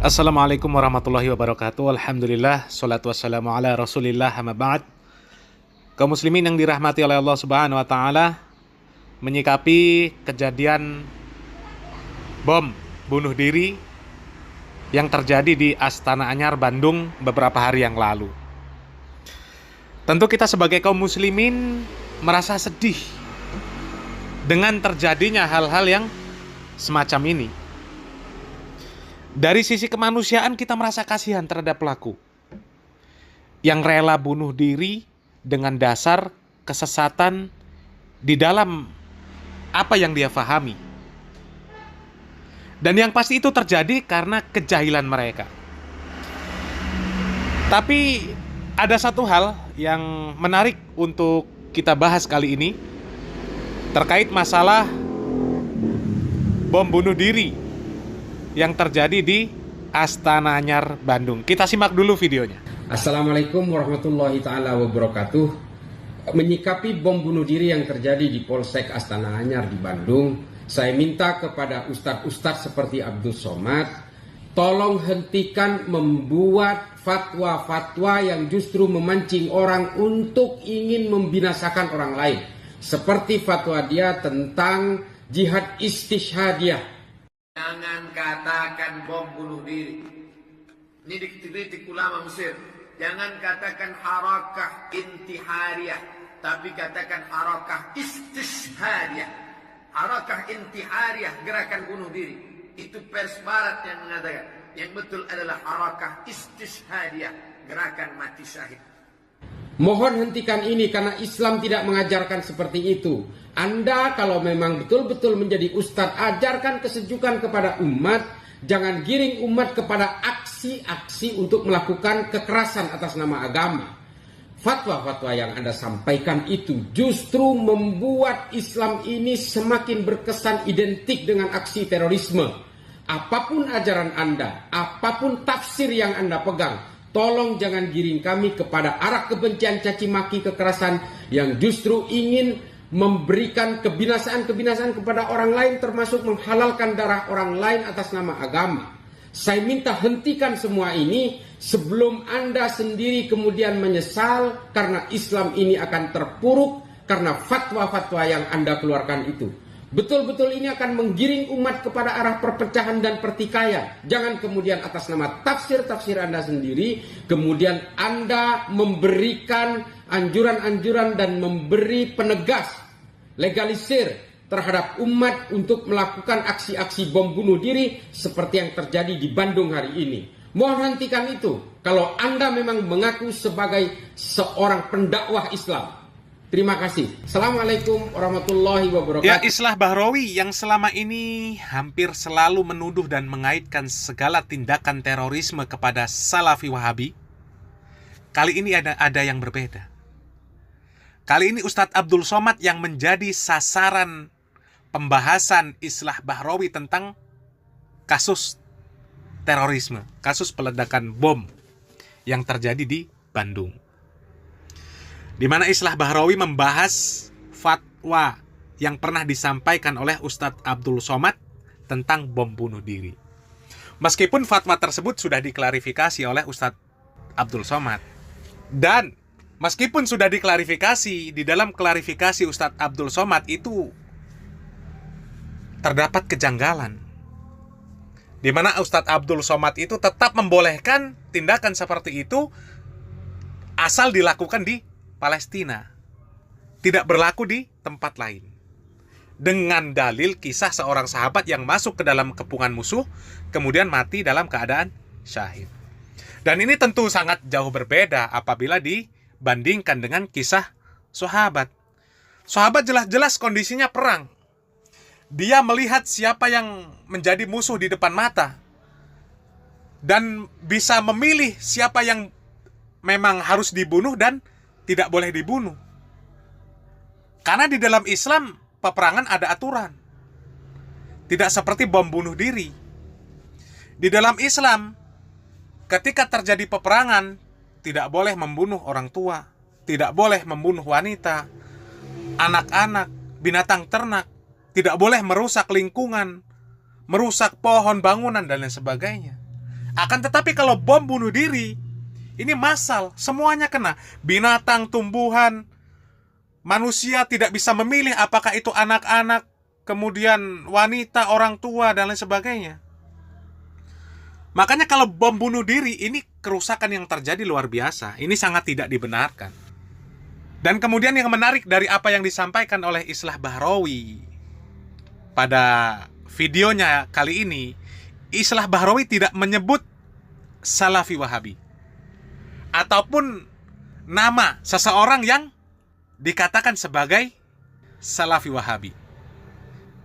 Assalamualaikum warahmatullahi wabarakatuh. Alhamdulillah, salatu wassalamu ala rasulillah, amma ba'd. Kaum muslimin yang dirahmati oleh Allah subhanahu wa ta'ala, menyikapi kejadian bom bunuh diri yang terjadi di Astana Anyar, Bandung beberapa hari yang lalu. Tentu kita sebagai kaum muslimin merasa sedih dengan terjadinya hal-hal yang semacam ini. Dari sisi kemanusiaan kita merasa kasihan terhadap pelaku yang rela bunuh diri dengan dasar kesesatan di dalam apa yang dia fahami. Dan yang pasti itu terjadi karena kejahilan mereka. Tapi ada satu hal yang menarik untuk kita bahas kali ini terkait masalah bom bunuh diri yang terjadi di Astana Anyar, Bandung. Kita simak dulu videonya. Assalamualaikum warahmatullahi ta'ala wabarakatuh. Menyikapi bom bunuh diri yang terjadi di Polsek Astana Anyar di Bandung, saya minta kepada ustadz-ustadz seperti Abdul Somad, tolong hentikan membuat fatwa-fatwa yang justru memancing orang untuk ingin membinasakan orang lain. Seperti fatwa dia tentang jihad istishhadiyah. Jangan katakan bom bunuh diri. Ini dikritik ulama Mesir. Jangan katakan harakah intihariyah, tapi katakan harakah istishhadiyah. Harakah intihariyah, gerakan bunuh diri. Itu pers barat yang mengatakan. Yang betul adalah harakah istishhadiyah, gerakan mati syahid. Mohon hentikan ini karena Islam tidak mengajarkan seperti itu. Anda kalau memang betul-betul menjadi ustadz, ajarkan kesejukan kepada umat. Jangan giring umat kepada aksi-aksi untuk melakukan kekerasan atas nama agama. Fatwa-fatwa yang Anda sampaikan itu justru membuat Islam ini semakin berkesan identik dengan aksi terorisme. Apapun ajaran Anda, apapun tafsir yang Anda pegang, tolong jangan giring kami kepada arah kebencian, caci maki, kekerasan yang justru ingin memberikan kebinasaan-kebinasaan kepada orang lain, termasuk menghalalkan darah orang lain atas nama agama. Saya minta hentikan semua ini sebelum Anda sendiri kemudian menyesal karena Islam ini akan terpuruk karena fatwa-fatwa yang Anda keluarkan itu. Betul-betul ini akan menggiring umat kepada arah perpecahan dan pertikaian. Jangan kemudian atas nama tafsir-tafsir Anda sendiri, kemudian Anda memberikan anjuran-anjuran dan memberi penegas, legalisir terhadap umat untuk melakukan aksi-aksi bom bunuh diri seperti yang terjadi di Bandung hari ini. Mohon hentikan itu kalau Anda memang mengaku sebagai seorang pendakwah Islam. Terima kasih. Assalamualaikum warahmatullahi wabarakatuh. Ya, Islah Bahrawi yang selama ini hampir selalu menuduh dan mengaitkan segala tindakan terorisme kepada Salafi Wahabi, kali ini ada yang berbeda. Kali ini Ustadz Abdul Somad yang menjadi sasaran pembahasan Islah Bahrawi tentang kasus terorisme, kasus peledakan bom yang terjadi di Bandung. Di mana Islah Bahrawi membahas fatwa yang pernah disampaikan oleh Ustadz Abdul Somad tentang bom bunuh diri. Meskipun fatwa tersebut sudah diklarifikasi oleh Ustadz Abdul Somad. Dan meskipun sudah diklarifikasi, di dalam klarifikasi Ustadz Abdul Somad itu terdapat kejanggalan. Di mana Ustadz Abdul Somad itu tetap membolehkan tindakan seperti itu asal dilakukan di Palestina, tidak berlaku di tempat lain. Dengan dalil kisah seorang sahabat yang masuk ke dalam kepungan musuh, kemudian mati dalam keadaan syahid. Dan ini tentu sangat jauh berbeda apabila dibandingkan dengan kisah sahabat. Sahabat jelas-jelas kondisinya perang. Dia melihat siapa yang menjadi musuh di depan mata dan bisa memilih siapa yang memang harus dibunuh dan tidak boleh dibunuh. Karena di dalam Islam peperangan ada aturan. Tidak seperti bom bunuh diri. Di dalam Islam ketika terjadi peperangan tidak boleh membunuh orang tua, tidak boleh membunuh wanita, anak-anak, binatang ternak, tidak boleh merusak lingkungan, merusak pohon, bangunan, dan lain sebagainya. Akan tetapi kalau bom bunuh diri, ini massal, semuanya kena. Binatang, tumbuhan, manusia tidak bisa memilih apakah itu anak-anak, kemudian wanita, orang tua, dan lain sebagainya. Makanya kalau bom bunuh diri, ini kerusakan yang terjadi luar biasa. Ini sangat tidak dibenarkan. Dan kemudian yang menarik dari apa yang disampaikan oleh Islah Bahrawi pada videonya kali ini, Islah Bahrawi tidak menyebut Salafi Wahabi ataupun nama seseorang yang dikatakan sebagai Salafi Wahabi.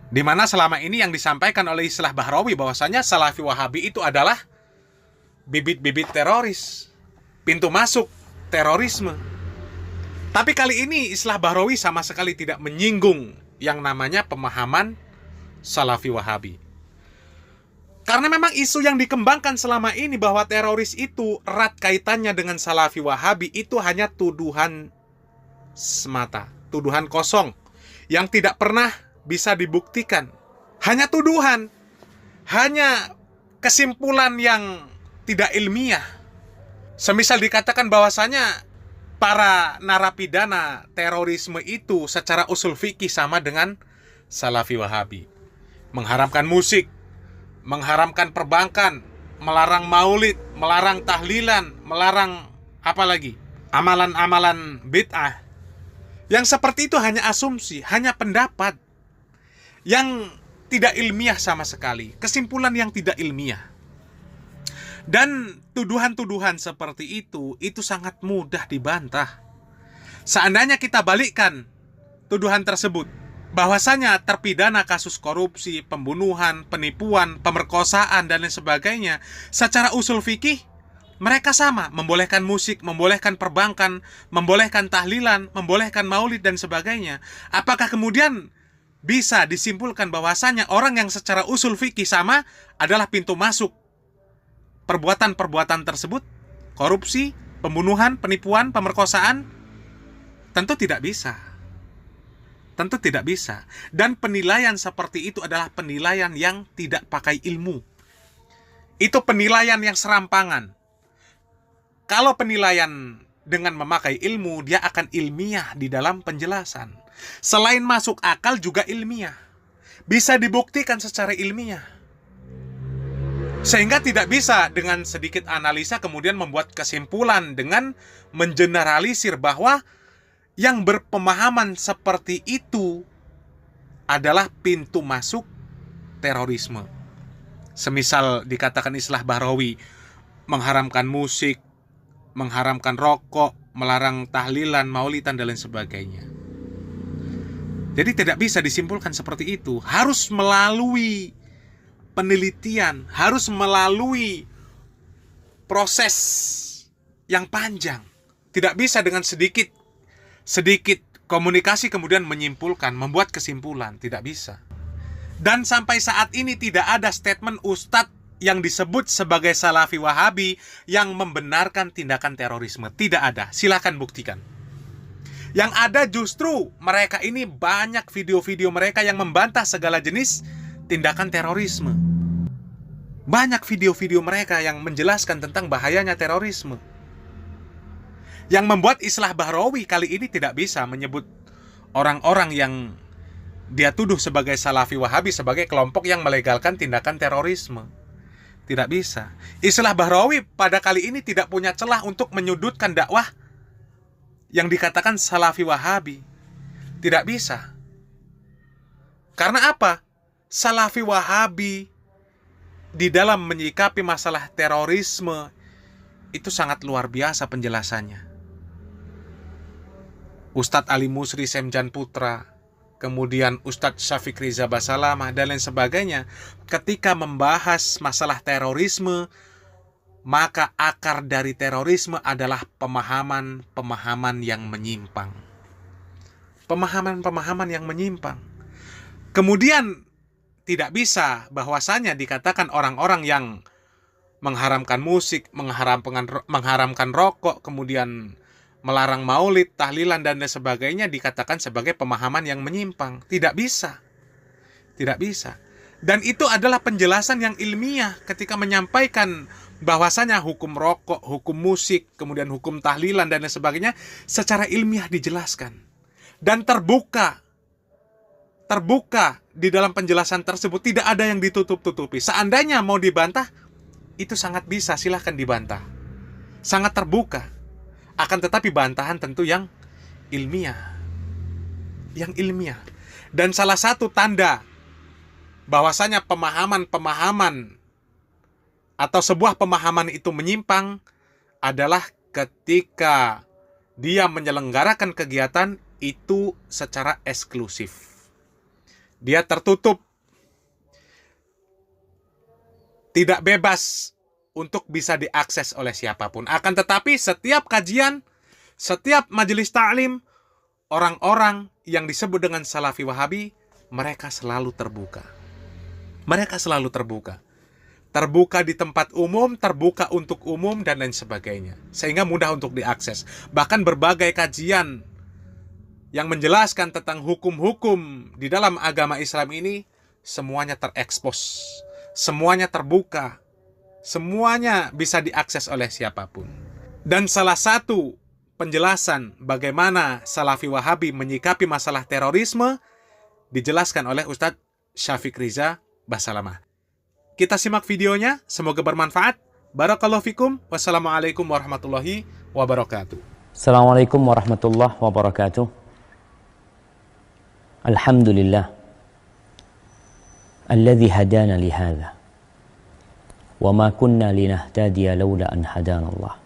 Di mana selama ini yang disampaikan oleh Islah Bahrawi bahwasanya Salafi Wahabi itu adalah bibit-bibit teroris, pintu masuk terorisme. Tapi kali ini Islah Bahrawi sama sekali tidak menyinggung yang namanya pemahaman Salafi Wahabi. Karena memang isu yang dikembangkan selama ini bahwa teroris itu erat kaitannya dengan Salafi Wahabi itu hanya tuduhan semata, tuduhan kosong yang tidak pernah bisa dibuktikan. Hanya tuduhan, hanya kesimpulan yang tidak ilmiah. Semisal dikatakan bahwasanya para narapidana terorisme itu secara usul fikih sama dengan Salafi Wahabi. Mengharamkan musik, mengharamkan perbankan, melarang maulid, melarang tahlilan, melarang apa lagi? Amalan-amalan bid'ah. Yang seperti itu hanya asumsi, hanya pendapat yang tidak ilmiah sama sekali, kesimpulan yang tidak ilmiah. Dan tuduhan-tuduhan seperti itu sangat mudah dibantah. Seandainya kita balikkan tuduhan tersebut, bahwasanya terpidana kasus korupsi, pembunuhan, penipuan, pemerkosaan, dan lain sebagainya, secara usul fikih, mereka sama, membolehkan musik, membolehkan perbankan, membolehkan tahlilan, membolehkan maulid, dan sebagainya. Apakah kemudian bisa disimpulkan bahwasanya orang yang secara usul fikih sama adalah pintu masuk perbuatan-perbuatan tersebut? Korupsi, pembunuhan, penipuan, pemerkosaan? Tentu tidak bisa. Tentu tidak bisa. Dan penilaian seperti itu adalah penilaian yang tidak pakai ilmu. Itu penilaian yang serampangan. Kalau penilaian dengan memakai ilmu, dia akan ilmiah di dalam penjelasan. Selain masuk akal juga ilmiah. Bisa dibuktikan secara ilmiah. Sehingga tidak bisa dengan sedikit analisa kemudian membuat kesimpulan dengan mengeneralisir bahwa yang berpemahaman seperti itu adalah pintu masuk terorisme. Semisal dikatakan Islah Bahrawi mengharamkan musik, mengharamkan rokok, melarang tahlilan, maulidan, dan lain sebagainya. Jadi tidak bisa disimpulkan seperti itu. Harus melalui penelitian, harus melalui proses yang panjang. Tidak bisa dengan sedikit komunikasi kemudian menyimpulkan, membuat kesimpulan. Tidak bisa. Dan sampai saat ini tidak ada statement ustadz yang disebut sebagai Salafi Wahabi yang membenarkan tindakan terorisme. Tidak ada. Silakan buktikan. Yang ada justru mereka ini banyak video-video mereka yang membantah segala jenis tindakan terorisme. Banyak video-video mereka yang menjelaskan tentang bahayanya terorisme. Yang membuat Islah Bahrawi kali ini tidak bisa menyebut orang-orang yang dia tuduh sebagai Salafi Wahabi sebagai kelompok yang melegalkan tindakan terorisme. Tidak bisa. Islah Bahrawi pada kali ini tidak punya celah untuk menyudutkan dakwah yang dikatakan Salafi Wahabi. Tidak bisa. Karena apa? Salafi Wahabi di dalam menyikapi masalah terorisme itu sangat luar biasa penjelasannya. Ustadz Ali Musri Semjan Putra, kemudian Ustadz Syafiq Riza Basalamah, dan lain sebagainya, ketika membahas masalah terorisme, maka akar dari terorisme adalah pemahaman-pemahaman yang menyimpang. Pemahaman-pemahaman yang menyimpang. Kemudian tidak bisa bahwasanya dikatakan orang-orang yang mengharamkan musik, mengharamkan rokok, kemudian melarang maulid, tahlilan, dan lain sebagainya dikatakan sebagai pemahaman yang menyimpang. Tidak bisa. Tidak bisa. Dan itu adalah penjelasan yang ilmiah ketika menyampaikan bahwasanya hukum rokok, hukum musik, kemudian hukum tahlilan dan lain sebagainya secara ilmiah dijelaskan. Dan terbuka di dalam penjelasan tersebut, tidak ada yang ditutup-tutupi. Seandainya mau dibantah, itu sangat bisa, silahkan dibantah. Sangat terbuka. Akan tetapi bantahan tentu yang ilmiah. Yang ilmiah. Dan salah satu tanda bahwasanya pemahaman atau sebuah pemahaman itu menyimpang adalah ketika dia menyelenggarakan kegiatan itu secara eksklusif. Dia tertutup, tidak bebas untuk bisa diakses oleh siapapun. Akan tetapi setiap kajian, setiap majelis ta'lim, orang-orang yang disebut dengan Salafi Wahabi, mereka selalu terbuka. Mereka selalu terbuka. Terbuka di tempat umum, terbuka untuk umum, dan lain sebagainya. Sehingga mudah untuk diakses. Bahkan berbagai kajian yang menjelaskan tentang hukum-hukum di dalam agama Islam ini, semuanya terekspos. Semuanya terbuka. Semuanya bisa diakses oleh siapapun. Dan salah satu penjelasan bagaimana Salafi Wahabi menyikapi masalah terorisme dijelaskan oleh Ustadz Syafiq Riza Basalamah. Kita simak videonya, semoga bermanfaat. Barakallahu fikum. Wassalamualaikum warahmatullahi wabarakatuh. Assalamualaikum warahmatullahi wabarakatuh. Alhamdulillah alladzi hadana li hadza wa ma kunna linahtadiya laula an hadana Allah.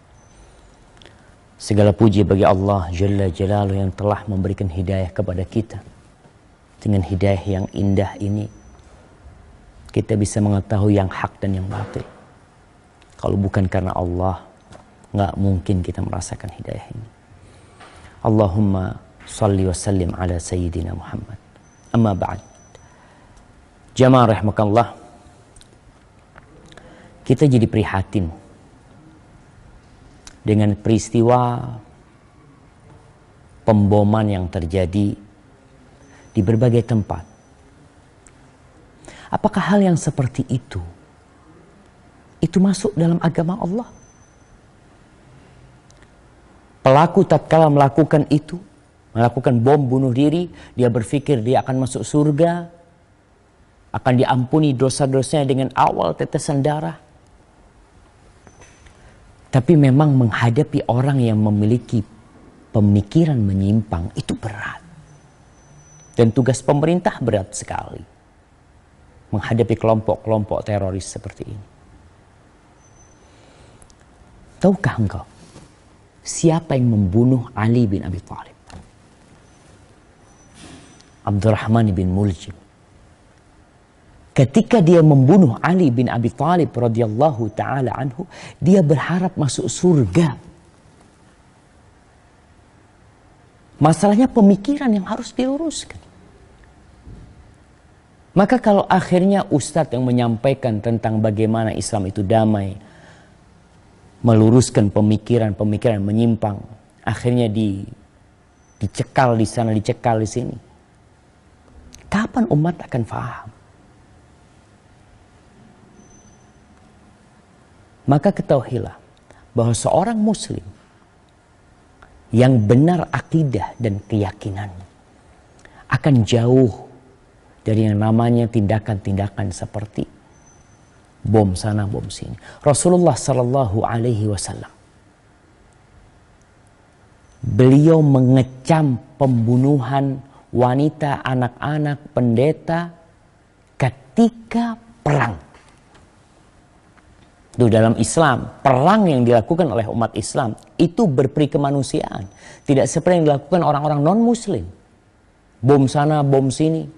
Segala puji bagi Allah Jalla Jalaluhu yang telah memberikan hidayah kepada kita. Dengan hidayah yang indah ini, kita bisa mengetahui yang hak dan yang batil. Kalau bukan karena Allah, nggak mungkin kita merasakan hidayah ini. Allahumma salli wa sallim ala Sayyidina Muhammad. Amma ba'd. Jamaah rahimakallah, kita jadi prihatin dengan peristiwa pemboman yang terjadi di berbagai tempat. Apakah hal yang seperti itu masuk dalam agama Allah? Pelaku tatkala melakukan itu, melakukan bom bunuh diri, dia berpikir dia akan masuk surga, akan diampuni dosa-dosanya dengan awal tetesan darah. Tapi memang menghadapi orang yang memiliki pemikiran menyimpang itu berat. Dan tugas pemerintah berat sekali menghadapi kelompok-kelompok teroris seperti ini. Tahukah engkau siapa yang membunuh Ali bin Abi Thalib? Abdurrahman bin Muljim. Ketika dia membunuh Ali bin Abi Thalib radhiyallahu taala anhu, dia berharap masuk surga. Masalahnya pemikiran yang harus diluruskan. Maka kalau akhirnya ustadz yang menyampaikan tentang bagaimana Islam itu damai, meluruskan pemikiran-pemikiran menyimpang, akhirnya dicekal di sana, dicekal di sini. Kapan umat akan faham? Maka ketahuilah bahwa seorang muslim yang benar akidah dan keyakinannya akan jauh dari yang namanya tindakan-tindakan seperti bom sana, bom sini. Rasulullah Sallallahu Alaihi Wasallam, beliau mengecam pembunuhan wanita, anak-anak, pendeta ketika perang. Itu dalam Islam, perang yang dilakukan oleh umat Islam itu berperi kemanusiaan. Tidak seperti yang dilakukan orang-orang non-muslim. Bom sana, bom sini.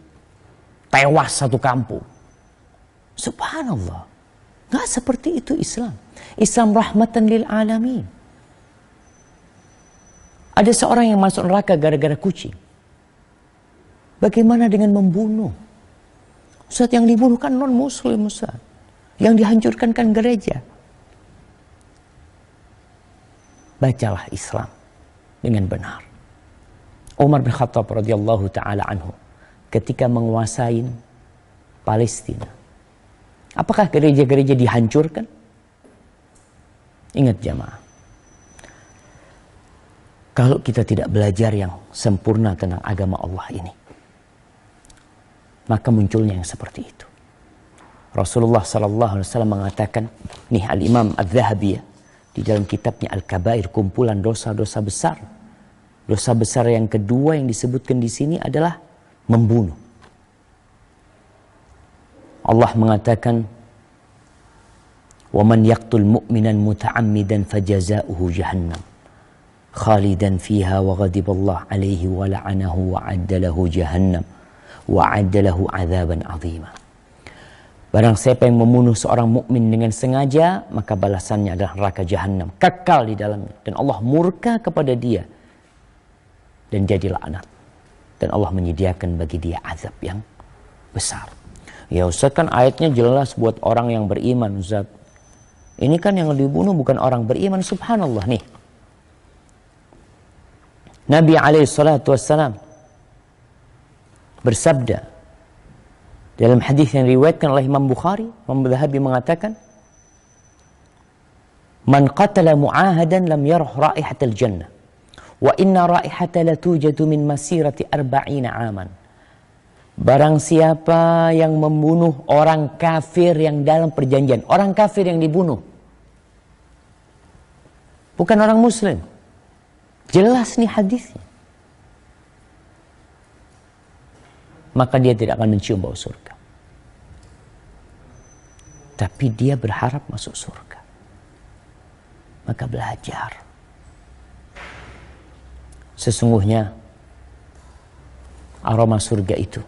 Tewas satu kampung. Subhanallah. Nggak seperti itu Islam. Islam rahmatan lil alamin. Ada seorang yang masuk neraka gara-gara kucing. Bagaimana dengan membunuh? Ustaz, yang dibunuh kan non-muslim, Ustaz. Yang dihancurkan kan gereja. Bacalah Islam dengan benar. Umar bin Khattab radhiyallahu taala anhu ketika menguasai Palestina. Apakah gereja-gereja dihancurkan? Ingat jamaah, kalau kita tidak belajar yang sempurna tentang agama Allah ini, maka munculnya yang seperti itu. Rasulullah SAW mengatakan, nih Al-Imam Al-Zahabi ya, di dalam kitabnya Al-Kabair, kumpulan dosa-dosa besar. Dosa besar yang kedua yang disebutkan di sini adalah membunuh. Allah mengatakan, وَمَنْ يَقْتُلْ مُؤْمِنًا مُتَعَمِّدًا فَجَزَاؤُهُ جَهَنَّمْ خَالِدًا فِيهَا وَغَضِبَ اللَّهُ عَلَيْهِ وَلَعَنَهُ وَأَعَدَّ لَهُ جَهَنَّمَ وَأَعَدَّ لَهُ عَذَابًا عَظِيمًا. Barang siapa yang membunuh seorang mukmin dengan sengaja, maka balasannya adalah neraka jahanam, kekal di dalamnya, dan Allah murka kepada dia dan jadi laknat, dan Allah menyediakan bagi dia azab yang besar. Ya Ustaz, kan ayatnya jelas buat orang yang beriman Ustaz. Ini kan yang dibunuh bukan orang beriman. Subhanallah nih, Nabi SAW bersabda dalam hadis yang diriwayatkan oleh Imam Bukhari, Imam Zahabi mengatakan, "Man qatala mu'ahadan lam yarah raihatal jannah, wa inna raihata la tujadu min masirati 40 aman." Barang siapa yang membunuh orang kafir yang dalam perjanjian, orang kafir yang dibunuh, bukan orang muslim. Jelas nih hadisnya. Maka dia tidak akan mencium bau surga. Tapi dia berharap masuk surga. Maka belajar. Sesungguhnya aroma surga itu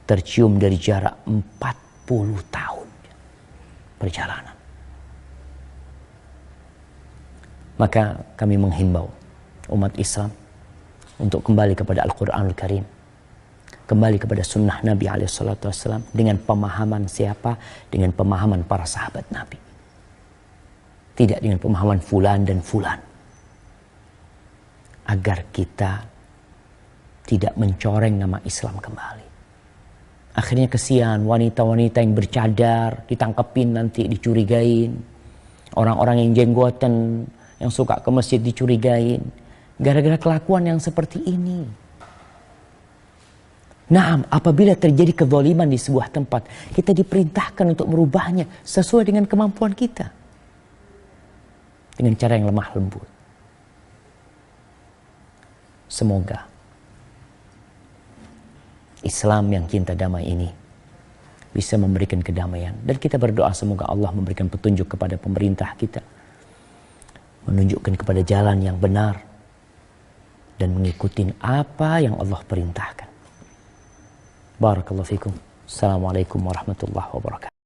tercium dari jarak 40 tahun perjalanan. Maka kami menghimbau umat Islam untuk kembali kepada Al-Quranul Karim, kembali kepada sunnah Nabi SAW dengan pemahaman siapa? Dengan pemahaman para sahabat Nabi. Tidak dengan pemahaman fulan dan fulan. Agar kita tidak mencoreng nama Islam kembali. Akhirnya kesian wanita-wanita yang bercadar, ditangkepin nanti, dicurigain. Orang-orang yang jenggotan, yang suka ke masjid dicurigain. Gara-gara kelakuan yang seperti ini. Naam, apabila terjadi kezaliman di sebuah tempat, kita diperintahkan untuk merubahnya sesuai dengan kemampuan kita. Dengan cara yang lemah lembut. Semoga Islam yang cinta damai ini bisa memberikan kedamaian. Dan kita berdoa semoga Allah memberikan petunjuk kepada pemerintah kita. Menunjukkan kepada jalan yang benar. Dan mengikuti apa yang Allah perintahkan. Barakallahu fikum. Assalamualaikum warahmatullahi wabarakatuh.